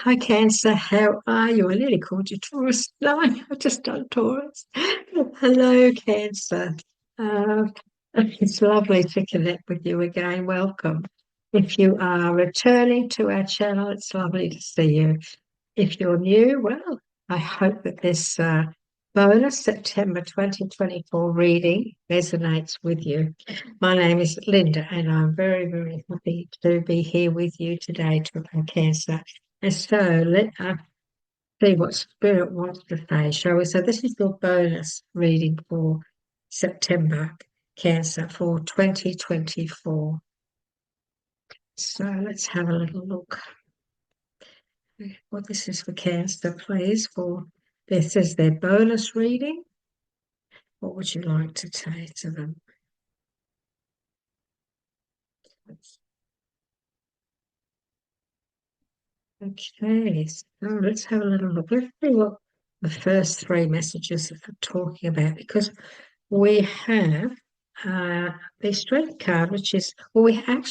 Hi, Cancer. How are you? I nearly called you Taurus. No, I've just done Taurus. Hello, Cancer. Uh, it's lovely to connect with you again. Welcome. If you are returning to our channel, it's lovely to see you. If you're new, well, I hope that this bonus September 2024 reading resonates with you. My name is Linda, and I'm very, very happy to be here with you today to Cancer. And so let us see what Spirit wants to say, shall we? So this is your bonus reading for September, Cancer, for 2024. So let's have a little look what this is for Cancer, please. For this is their bonus reading. What would you like to say to them? Okay, so let's have a little look. Let's see what the first three messages are talking about, because we have the Strength card, which is, well, we have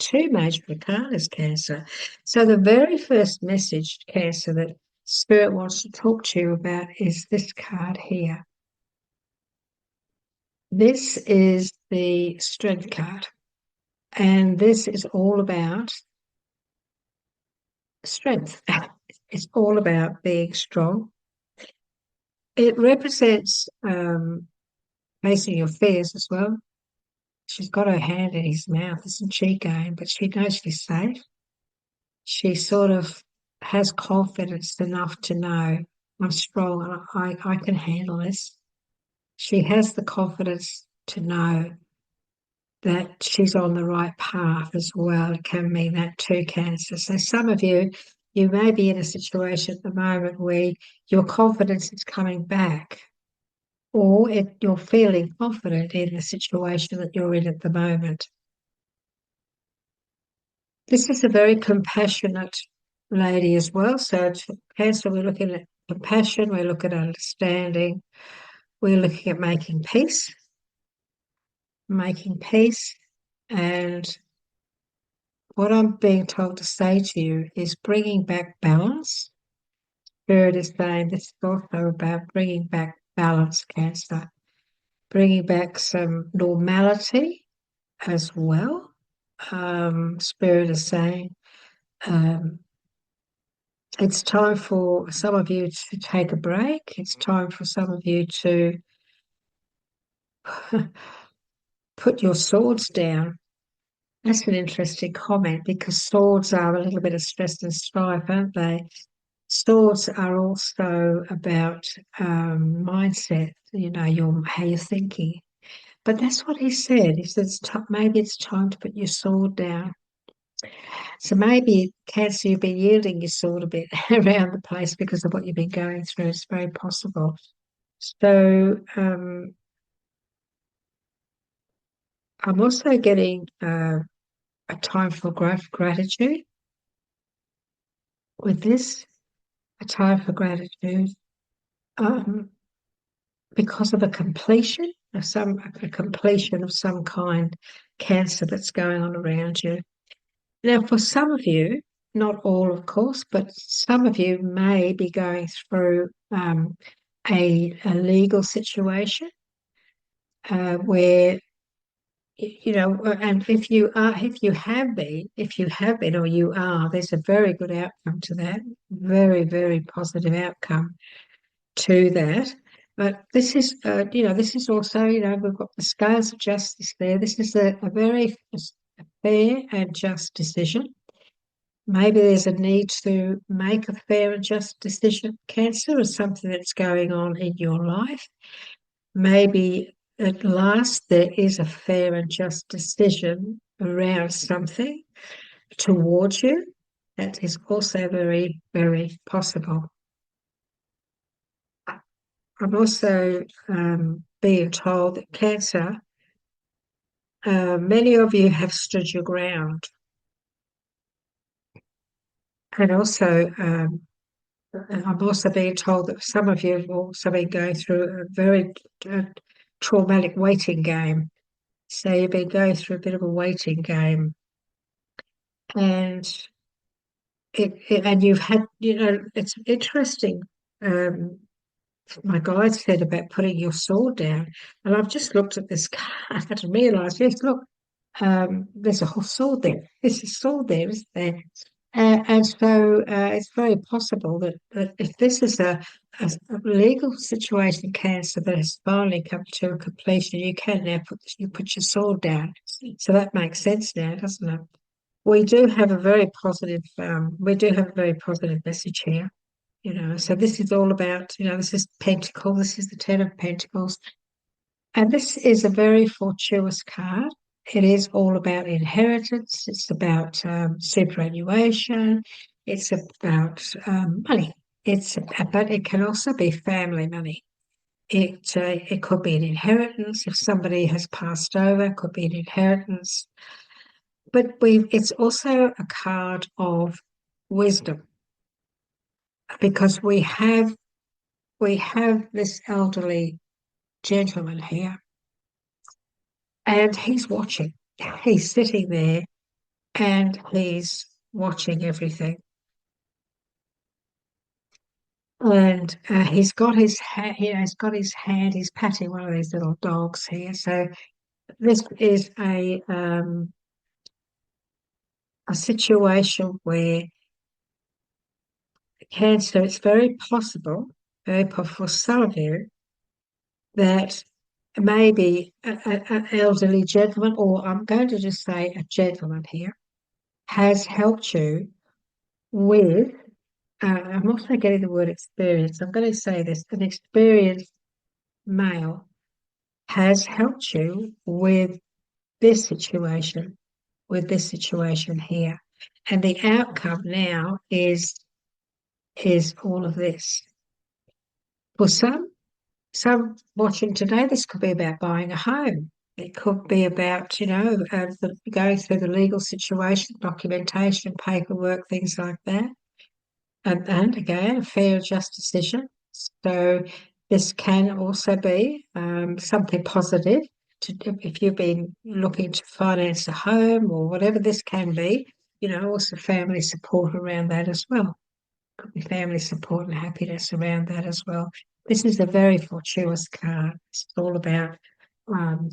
two major arcanas, Cancer. So the very first message, Cancer, that Spirit wants to talk to you about is this card here. This is the Strength card, and this is all about strength. It's all about being strong. It represents facing your fears as well. She's got her hand in his mouth, isn't she, going? But she knows she's safe. She sort of has confidence enough to know I'm strong and I can handle this. She has the confidence to know that she's on the right path as well. It can mean that too, Cancer. So some of you, you may be in a situation at the moment where your confidence is coming back, or you're feeling confident in the situation that you're in at the moment. This is a very compassionate lady as well. So Cancer, we're looking at compassion, we're looking at understanding, we're looking at making peace, and what I'm being told to say to you is bringing back balance. Spirit is saying this is also about bringing back balance, Cancer, bringing back some normality as well. Spirit is saying it's time for some of you to take a break. It's time for some of you to put your swords down. That's an interesting comment, because swords are a little bit of stress and strife, aren't they? Swords are also about mindset, how you're thinking. But that's what he said. He says maybe it's time to put your sword down. So maybe, Cancer, you've been yielding your sword a bit around the place because of what you've been going through. It's very possible. So I'm also getting a time for gratitude with this, a time for gratitude um, because of a completion of some kind, Cancer, that's going on around you. Now, for some of you, not all, of course, but some of you may be going through a legal situation where, and if you have been, or you are, there's a very good outcome to that, very, very positive outcome to that. But this is, this is also, we've got the scales of justice there. This is a very fair and just decision. Maybe there's a need to make a fair and just decision. Cancer is something that's going on in your life. Maybe at last there is a fair and just decision around something towards you. That is also very, very possible. I'm also being told that, Cancer, many of you have stood your ground. And also, I'm also being told that some of you have also been going through a very traumatic waiting game. So you've been going through a bit of a waiting game. And and you've had, it's interesting. Um, my guide said about putting your sword down, and I've just looked at this card and realised, yes, look, there's a whole sword there. There's a sword there, isn't there? And so it's very possible that if this is a legal situation in Cancer that has finally come to a completion, you can now put your sword down. So that makes sense now, doesn't it? We do have a very positive message here. So this is all about, this is Pentacle, this is the Ten of Pentacles, and this is a very fortuitous card. It is all about inheritance. It's about superannuation. It's about money. But it can also be family money. It could be an inheritance if somebody has passed over. It could be an inheritance, but it's also a card of wisdom because we have this elderly gentleman here, and he's watching. He's sitting there and he's watching everything. And he's got his hand, he's got his hand, he's patting one of these little dogs here. So this is a situation where Cancer, it's very possible for some of you that maybe an elderly gentleman, or I'm going to just say a gentleman here, has helped you with, I'm also getting the word experience. I'm going to say this, an experienced male has helped you with this situation here. And the outcome now is all of this. For some watching today, this could be about buying a home. It could be about, going through the legal situation, documentation, paperwork, things like that. And again, a fair and just decision. So this can also be something positive if you've been looking to finance a home or whatever this can be, also family support around that as well. Could be family support and happiness around that as well. This is a very fortuitous card. It's all about, um,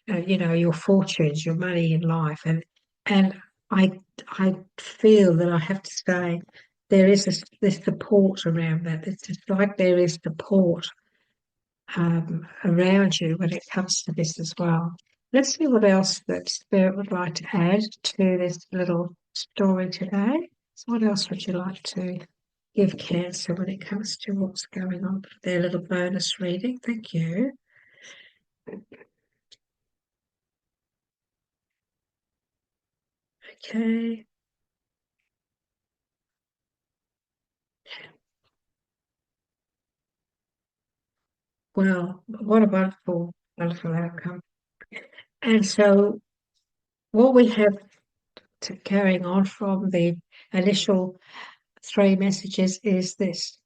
your fortunes, your money in life, and I feel that I have to say there is this support around that. It's just like there is support around you when it comes to this as well. Let's see what else that Spirit would like to add to this little story today. So what else would you like to give Cancer when it comes to what's going on? Their little bonus reading. Thank you. Okay. Well, what a wonderful, wonderful outcome. And so what we have to carrying on from the initial three messages is this.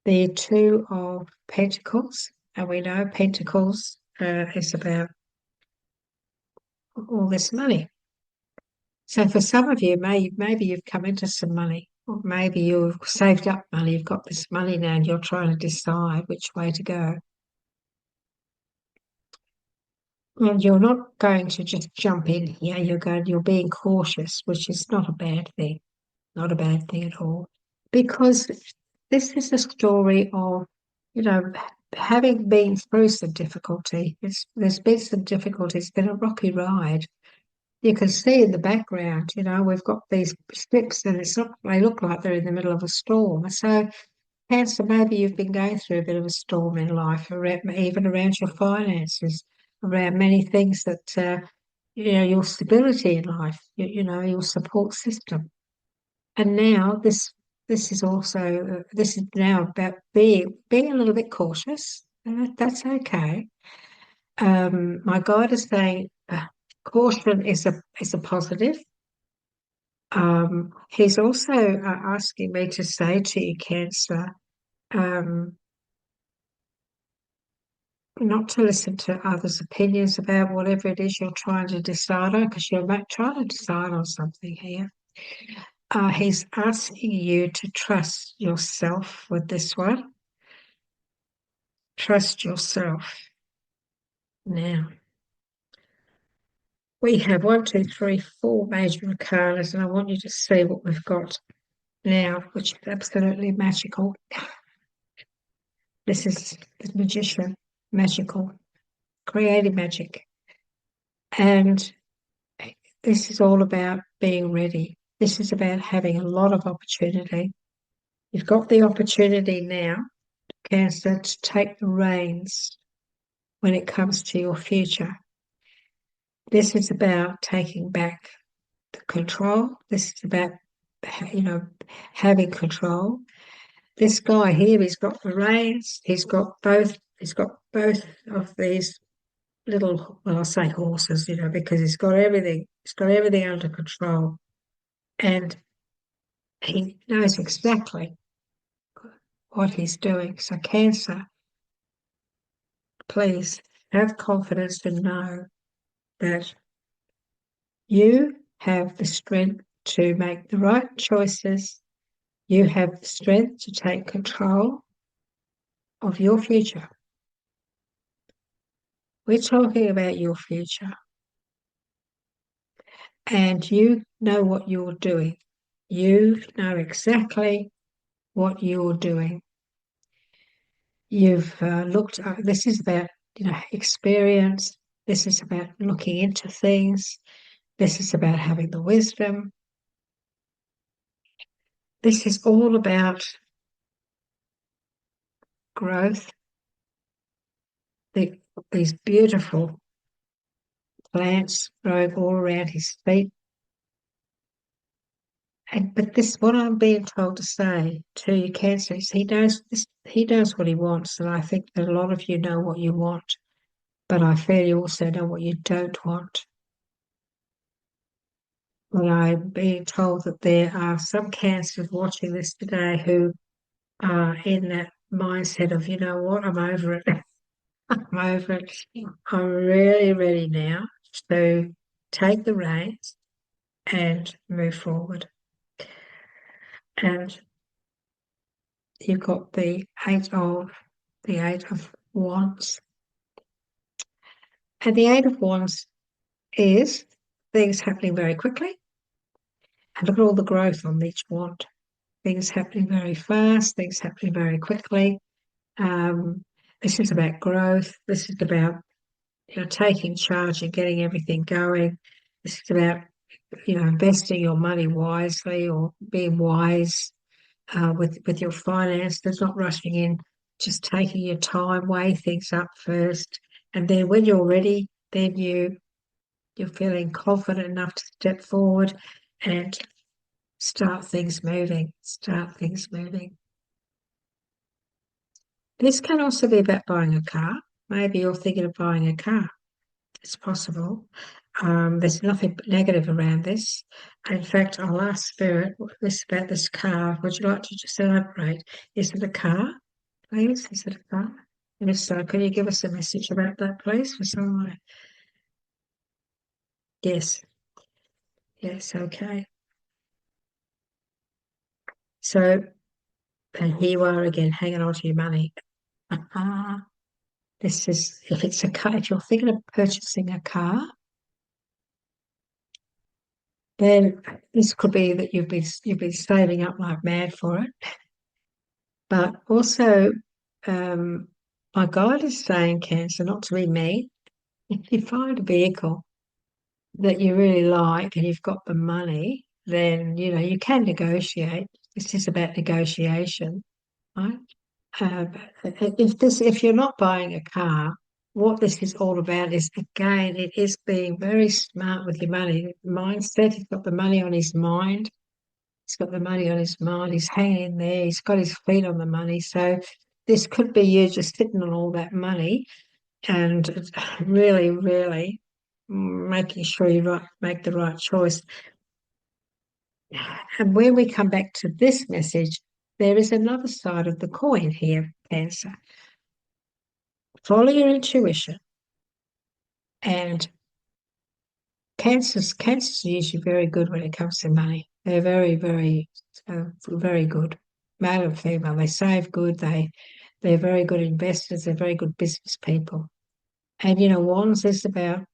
The Two of Pentacles, and we know Pentacles is about all this money. So for some of you, maybe you've come into some money, or maybe you've saved up money, you've got this money now, and you're trying to decide which way to go. And you're not going to just jump in here. You're being cautious, which is not a bad thing, not a bad thing at all, because this is a story of, having been through some difficulty. There's been some difficulty. It's been a rocky ride. You can see in the background, we've got these slips, and they look like they're in the middle of a storm. So, Cancer, maybe you've been going through a bit of a storm in life, even around your finances, around many things that, your stability in life, your support system. And now this is also this is now about being a little bit cautious, and that's okay. My guide is saying caution is a positive. He's also asking me to say to you, Cancer, um, not to listen to others' opinions about whatever it is you're trying to decide on, because you're trying to decide on something here. He's asking you to trust yourself with this one. Trust yourself. Now, we have 4 major arcanas, and I want you to see what we've got now, which is absolutely magical. This is the magician, magical, creative magic. And this is all about being ready. This is about having a lot of opportunity. You've got the opportunity now, Cancer, to take the reins when it comes to your future. This is about taking back the control. This is about, having control. This guy here, he's got the reins. He's got both of these little, well, I'll say horses, because he's got everything. He's got everything under control, and he knows exactly what he's doing. So, Cancer, please have confidence to know that you have the strength to make the right choices. You have the strength to take control of your future. We're talking about your future. And you know what you're doing. You know exactly what you're doing. You've looked, this is about, experience. This is about looking into things. This is about having the wisdom. This is all about growth. These beautiful plants growing all around his feet. But this, what I'm being told to say to you, Cancer, is he knows this. He knows what he wants, and I think that a lot of you know what you want. But I feel you also know what you don't want. And I'm being told that there are some Cancers watching this today who are in that mindset of, you know what, I'm over it. I'm over it. I'm really ready now to take the reins and move forward. And you've got the Eight of Wands. And the Eight of Wands is things happening very quickly. And look at all the growth on each wand. Things happening very fast, things happening very quickly. This is about growth. This is about, taking charge and getting everything going. This is about, investing your money wisely or being wise with your finance. There's not rushing in, just taking your time, weigh things up first. And then when you're ready, then you're feeling confident enough to step forward and start things moving. This can also be about buying a car. Maybe you're thinking of buying a car. It's possible. There's nothing negative around this. In fact, I'll ask Spirit about this car. Would you like to just elaborate? Is it a car, please? Is it a car? And if so, can you give us a message about that, please, for someone? Yes. Yes, okay. So, and here you are again, hanging on to your money. This is, if it's a car, if you're thinking of purchasing a car, then this could be that you've been saving up like mad for it. But also, my guide is saying, Cancer, not to be me, if you find a vehicle that you really like and you've got the money, then you can negotiate. It's just about negotiation, right? If you're not buying a car, what this is all about is, again, it is being very smart with your money mindset. He's got the money on his mind. He's got the money on his mind. He's hanging in there. He's got his feet on the money. So this could be you just sitting on all that money and really, really making sure you make the right choice. And when we come back to this message, there is another side of the coin here, Cancer. Follow your intuition. And Cancer's usually very good when it comes to money. They're very, very, very good. Male and female. They save good. They're very good investors. They're very good business people. And Wands is about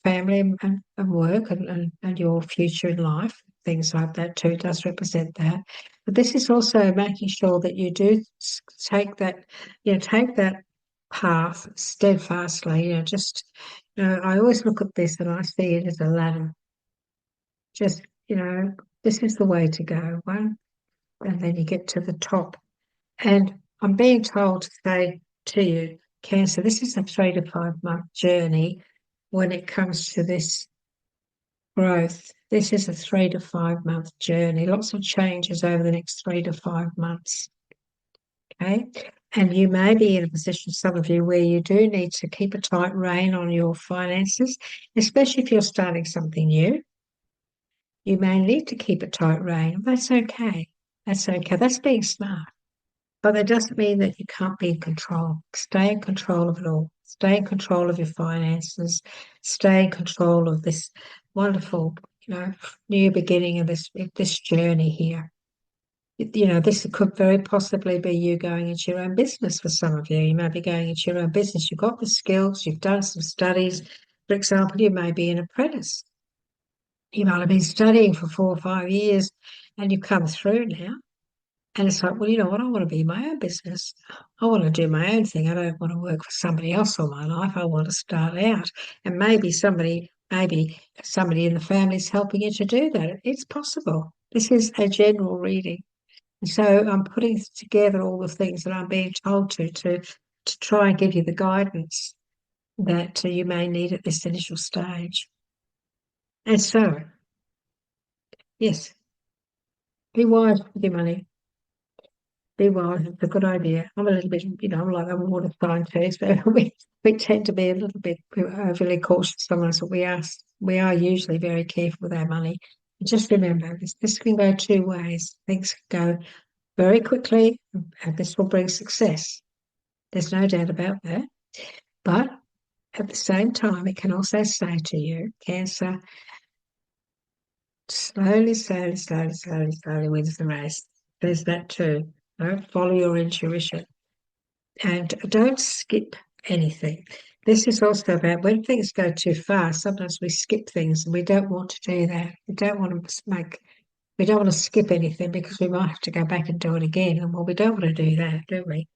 family and work and your future in life. Things like that too does represent that. But this is also making sure that you do take that path steadfastly. I always look at this and I see it as a ladder. Just, this is the way to go. One, and then you get to the top. And I'm being told to say to you, Cancer, this is a 3 to 5 month journey when it comes to this growth. This is a 3 to 5 month journey. Lots of changes over the next 3 to 5 months. Okay. And you may be in a position, some of you, where you do need to keep a tight rein on your finances, especially if you're starting something new. You may need to keep a tight rein. That's okay. That's okay. That's being smart. But that doesn't mean that you can't be in control. Stay in control of it all. Stay in control of your finances. Stay in control of this wonderful, new beginning of this journey here. This could very possibly be you going into your own business for some of you. You may be going into your own business. You've got the skills. You've done some studies. For example, you may be an apprentice. You might have been studying for 4 or 5 years and you've come through now. And it's like, well, you know what? I want to be my own business. I want to do my own thing. I don't want to work for somebody else all my life. I want to start out. And maybe somebody in the family is helping you to do that. It's possible. This is a general reading. And so I'm putting together all the things that I'm being told to try and give you the guidance that you may need at this initial stage. And so, yes, be wise with your money. Be wise. It's a good idea. I'm a little bit, I'm like a water sign too, so we tend to be a little bit overly cautious sometimes, but we are usually very careful with our money. And just remember, this can go two ways. Things can go very quickly, and this will bring success. There's no doubt about that. But at the same time, it can also say to you, Cancer, slowly, slowly, slowly, slowly, slowly wins the race. There's that too. Follow your intuition and don't skip anything. This is also about when things go too fast, sometimes we skip things and we don't want to do that. We don't want to skip anything because we might have to go back and do it again. And well, we don't want to do that, do we?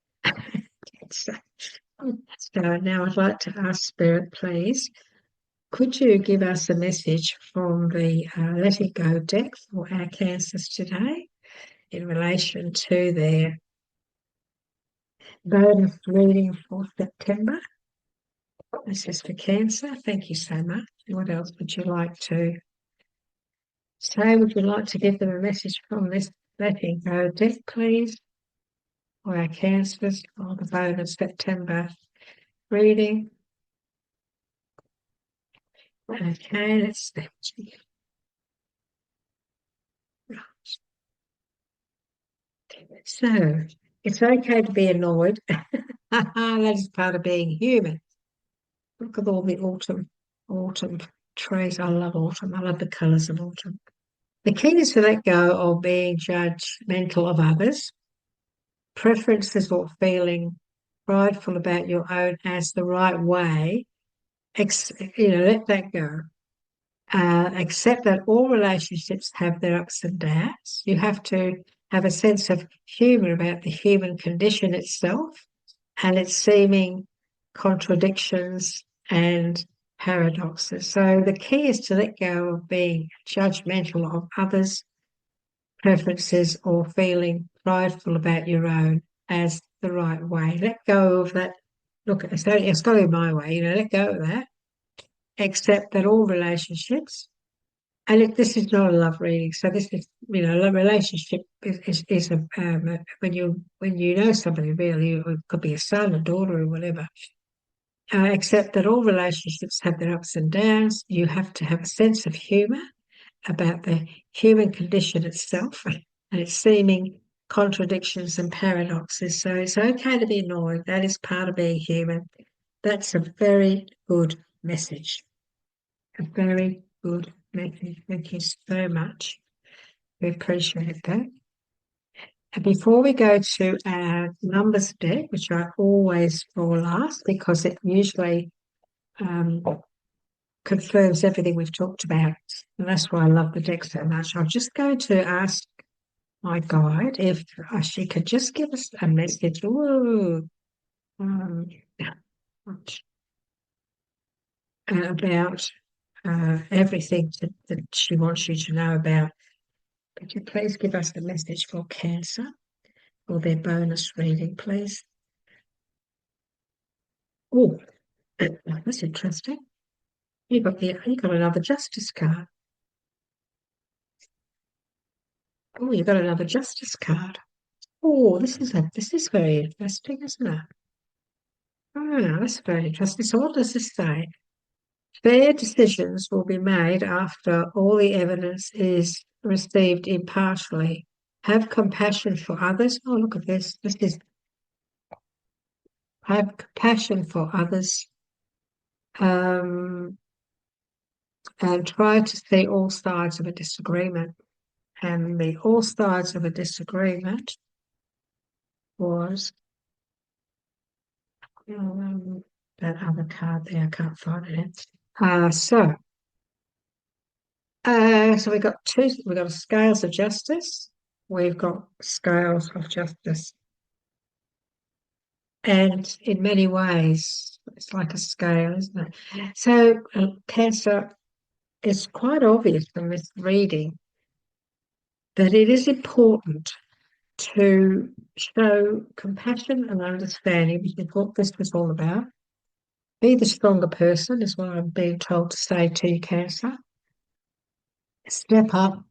so now I'd like to ask Spirit, please, could you give us a message from the Let It Go deck for our Cancers today in relation to their bonus reading for September? This is for Cancer. Thank you so much. What else would you like to say? Would you like to give them a message from this Let It Go deck, please? For our Cancers for the bonus September reading. Okay, let's see. So, it's okay to be annoyed. That is part of being human. Look at all the autumn trees. I love autumn. I love the colours of autumn. The key is to let go of being judgmental of others, preferences or feeling prideful about your own as the right way. Let that go. Accept that all relationships have their ups and downs. You have to have a sense of humour about the human condition itself and its seeming contradictions and paradoxes. So the key is to let go of being judgmental of others' preferences or feeling prideful about your own as the right way. Let go of that. Look, it's got to be my way. Let go of that. Accept that all relationships, and this is not a love reading. So this is, a relationship is when you know somebody really, it could be a son, a daughter, or whatever. Accept that all relationships have their ups and downs. You have to have a sense of humour about the human condition itself and its seeming contradictions and paradoxes. So it's okay to be annoyed. That is part of being human. That's a very good message. A very good message. Thank you so much. We appreciate that. And before we go to our numbers deck, which I always draw last because it usually confirms everything we've talked about, and that's why I love the deck so much. I'm just going to ask my guide if she could just give us a message. Ooh, about everything that she wants you to know about. Could you please give us a message for Cancer or their bonus reading, please? Oh, that's interesting. You got another Justice card. Oh, you got another Justice card. Oh, this is very interesting, isn't it? Oh, that's very interesting. So what does this say? Fair decisions will be made after all the evidence is received impartially. Have compassion for others. Oh, look at this. This is have compassion for others. And try to see all sides of a disagreement. And the all sides of a disagreement was that other card there. I can't find it. So we got two. We got scales of justice. We've got scales of justice, and in many ways, it's like a scale, isn't it? So Cancer, it's quite obvious from this reading that it is important to show compassion and understanding, which is what this was all about. Be the stronger person is what I'm being told to say to you, Cancer. Step up.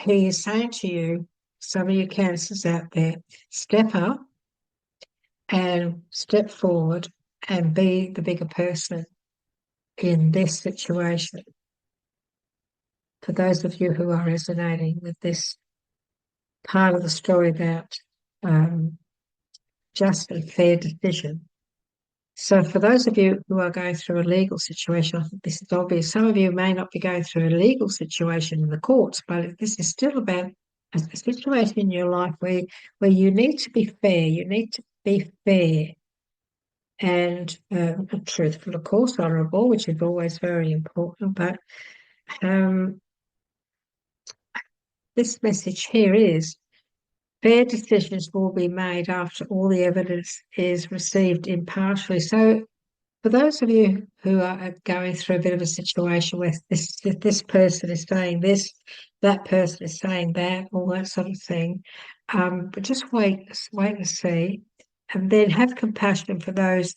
He is saying to you, some of you Cancers out there, step up and step forward and be the bigger person in this situation. For those of you who are resonating with this part of the story about just and fair decision. So for those of you who are going through a legal situation, I think this is obvious. Some of you may not be going through a legal situation in the courts, but this is still about a situation in your life where you need to be fair. You need to be fair and truthful, of course, honourable, which is always very important. But this message here is fair decisions will be made after all the evidence is received impartially. So for those of you who are going through a bit of a situation where this person is saying this, that person is saying that, all that sort of thing, but just wait and see, and then have compassion for those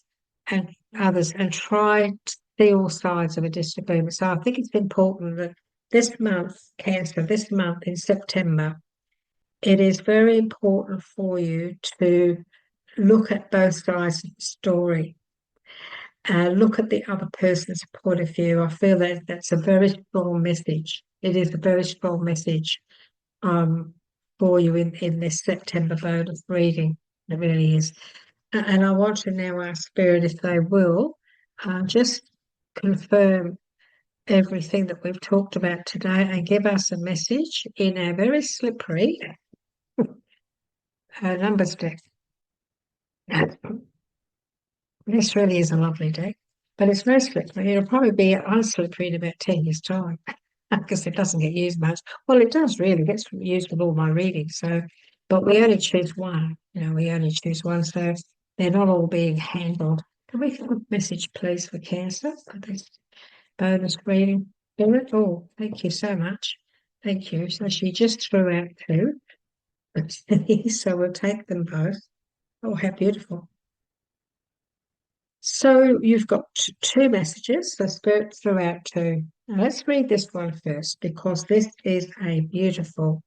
and others, and try to see all sides of a disagreement. So I think it's important that this month, Cancer, this month in September, it is very important for you to look at both sides of the story. Look at the other person's point of view. I feel that that's a very strong message. It is a very strong message for you in this September bonus reading. It really is. And I want to now ask Spirit if they will just confirm everything that we've talked about today and give us a message in our very slippery numbers deck. This really is a lovely deck, but it's very slippery. It'll probably be unslippery in about 10 years' time because it doesn't get used much. Well, it does really. It gets used with all my readings. So, but we only choose one. We only choose one. So they're not all being handled. Can we have a message, please, for Cancer for this bonus reading? Oh, thank you so much. Thank you. So she just threw out two. So we'll take them both. Oh, how beautiful. So you've got two messages. So Spirit threw out two. Now let's read this one first because this is a beautiful,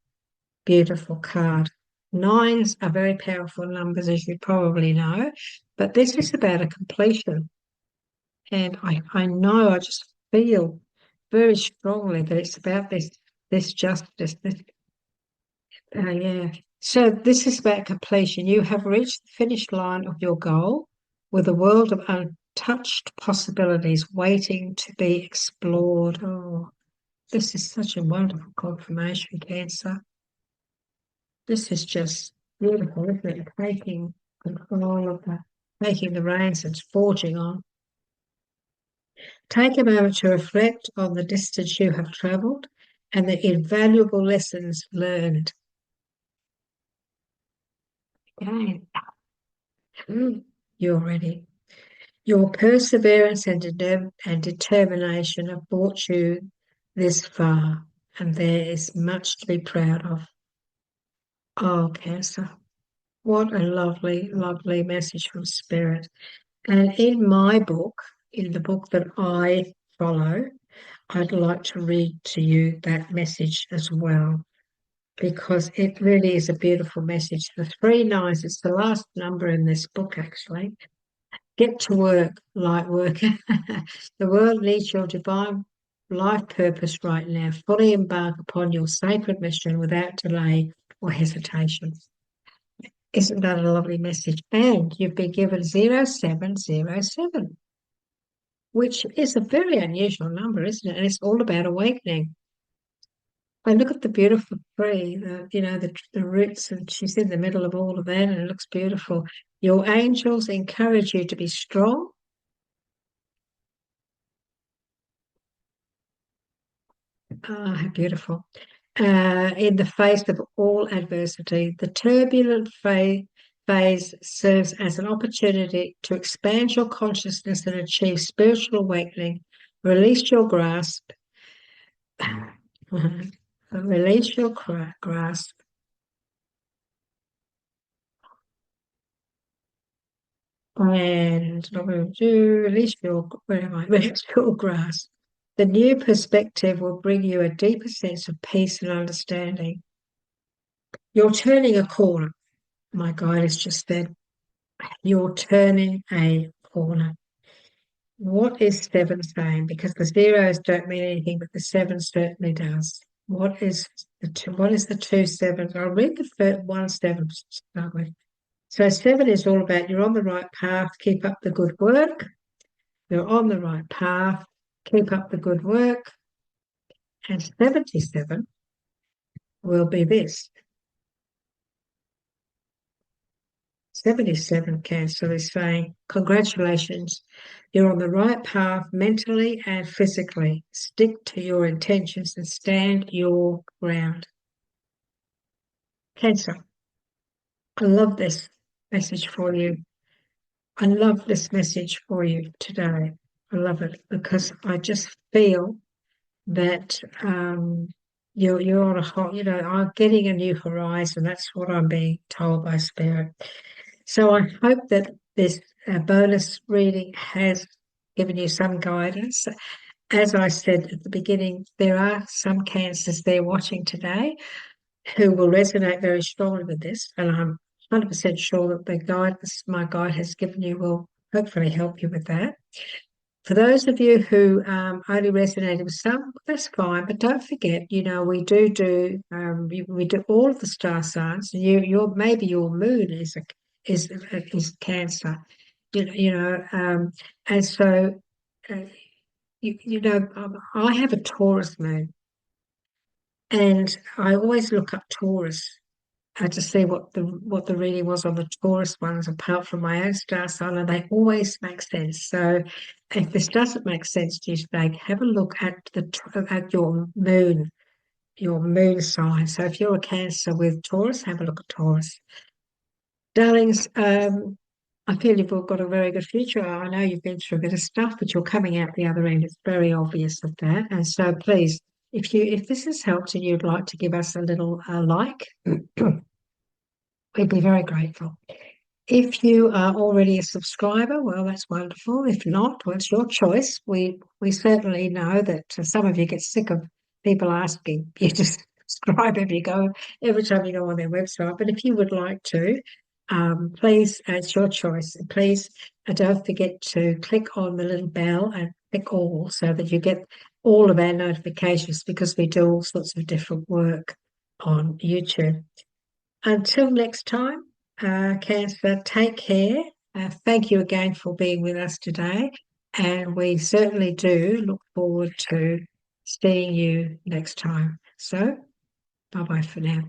beautiful card. Nines are very powerful numbers, as you probably know, but this is about a completion. And I know, I just feel very strongly that it's about this justice. Yeah. So this is about completion. You have reached the finish line of your goal with a world of untouched possibilities waiting to be explored. Oh, This is such a wonderful confirmation, Cancer. This is just beautiful, isn't it? Taking control of taking the reins and forging on. Take a moment to reflect on the distance you have travelled and the invaluable lessons learned. Again, you're ready. Your perseverance and determination have brought you this far, and there is much to be proud of. Oh, Cancer, what a lovely, lovely message from Spirit. And in my book, in the book that I follow, I'd like to read to you that message as well, because it really is a beautiful message. The 3 nines, it's the last number in this book, actually. Get to work, light worker. The world needs your divine life purpose right now. Fully embark upon your sacred mission without delay or hesitation. Isn't that a lovely message? And you've been given 0707, which is a very unusual number, isn't it? And it's all about awakening. I look at the beautiful tree, the roots, and she's in the middle of all of that, and it looks beautiful. Your angels encourage you to be strong. Ah, how beautiful. In the face of all adversity, the turbulent phase serves as an opportunity to expand your consciousness and achieve spiritual awakening. Release your grasp. Release your grasp. And I'm going to do release your, where am I? Release your grasp. The new perspective will bring you a deeper sense of peace and understanding. You're turning a corner. My guide has just said, you're turning a corner. What is 7 saying? Because the zeros don't mean anything, but the 7 certainly does. What is the 2? What is the 2 sevens? I'll read the first 1 7 to start with. So 7 is all about you're on the right path, keep up the good work. You're on the right path, keep up the good work. And 77 will be this. 77 Cancer is saying, congratulations, you're on the right path mentally and physically. Stick to your intentions and stand your ground. Cancer, I love this message for you. I love this message for you today. I love it because I just feel that you're on a whole, I'm getting a new horizon. That's what I'm being told by Spirit. So I hope that this bonus reading has given you some guidance. As I said at the beginning, there are some Cancers there watching today who will resonate very strongly with this, and I'm 100% sure that the guidance my guide has given you will hopefully help you with that. For those of you who only resonated with some, that's fine. But don't forget, we do we do all of the star signs. Maybe your moon is Cancer, and so I have a Taurus moon, and I always look up Taurus to see what the reading was on the Taurus ones, apart from my own star sign, and they always make sense. So, if this doesn't make sense to you today, have a look at your moon sign. So, if you're a Cancer with Taurus, have a look at Taurus, darlings. I feel you've all got a very good future. I know you've been through a bit of stuff, but you're coming out the other end. It's very obvious of that. And so, please, if this has helped and you'd like to give us a little like. We'd be very grateful. If you are already a subscriber, well, that's wonderful. If not, well, it's your choice. We certainly know that some of you get sick of people asking you to subscribe every time you go on their website. But if you would like to, please, it's your choice. Please don't forget to click on the little bell and click all so that you get all of our notifications, because we do all sorts of different work on YouTube. Until next time, Cancer, take care. Thank you again for being with us today. And we certainly do look forward to seeing you next time. So, bye bye for now.